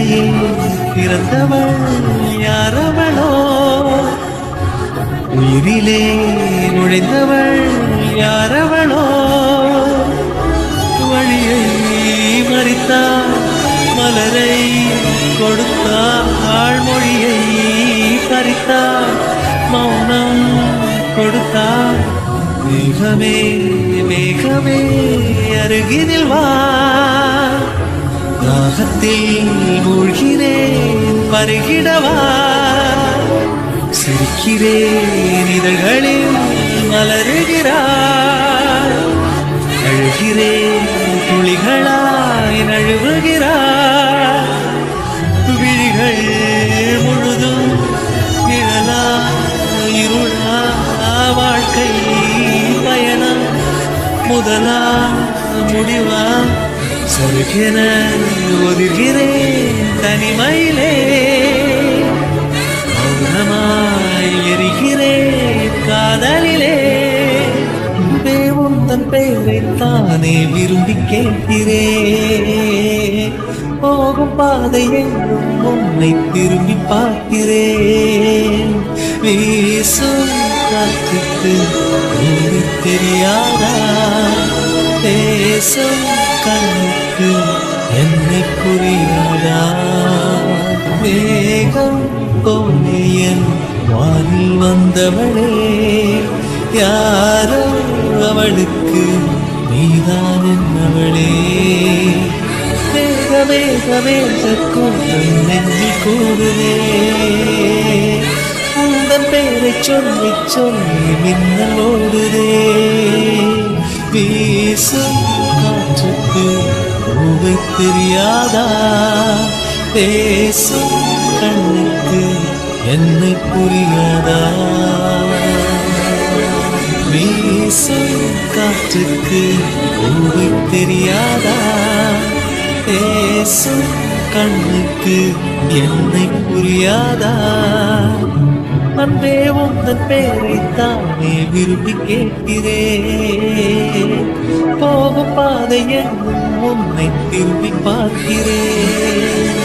உன்னையே பிறந்தவள் யாரவளோ உயிரிலே நுழைந்தவள் யாரவளோ வழியை மறித்தாள் மலரை கொடுத்தாள் மொழியை பறித்தாள் மௌனம் கொடுத்தாள் மேகமே மேகமே அருகினில் வா தாகத்தில் மூழ்கிறேன் பருகிடவா சிரிக்கிறேன் இதழ்களில் மலருகிறாய் அழுகிறேன் துளிகளாய் நழுவுகிறாய் விழிகள் முழுதும் நிழலா இருளா வாழ்க்கை பயணம் முதலா முடிவா சருகென ஒதுகிறேன் தனிமையிலே மௌனமாய் எரிகிறேன் காதலிலே தேவந்தன் பெயரை தானே விரும்பி கேட்கிறேன் போகும் பாதை எங்கும் உன்னை திரும்பி பார்க்கிறேன் வீசும் காற்றுக்கு தெரியாதா பேசும் கண்ணுக்கு என்னை புரியாதா மேகம் கோணியன் வானில் வந்தவளே யாரோ அவளுக்கு நீதான் என்னவளே வேக வேக வேக கூட்டம் நெஞ்சில் கூடுதே உந்தன் பெயரை சொல்லி சொல்லி மின்னல் ஓடுதே வீசும் காற்றுக்கு பூவை தெரியாதா பேசும் கண்ணுக்கு என்னை புரியாதா வீசும் காற்றுக்கு பூவை தெரியாதா பேசும் கண்ணுக்கு என்னை புரியாதா அன்பே உந்தன் பேரை தானே விரும்பி கேட்கிறேன் போகும் பாதை எங்கும் உன்னை திரும்பி பார்க்கிறேன்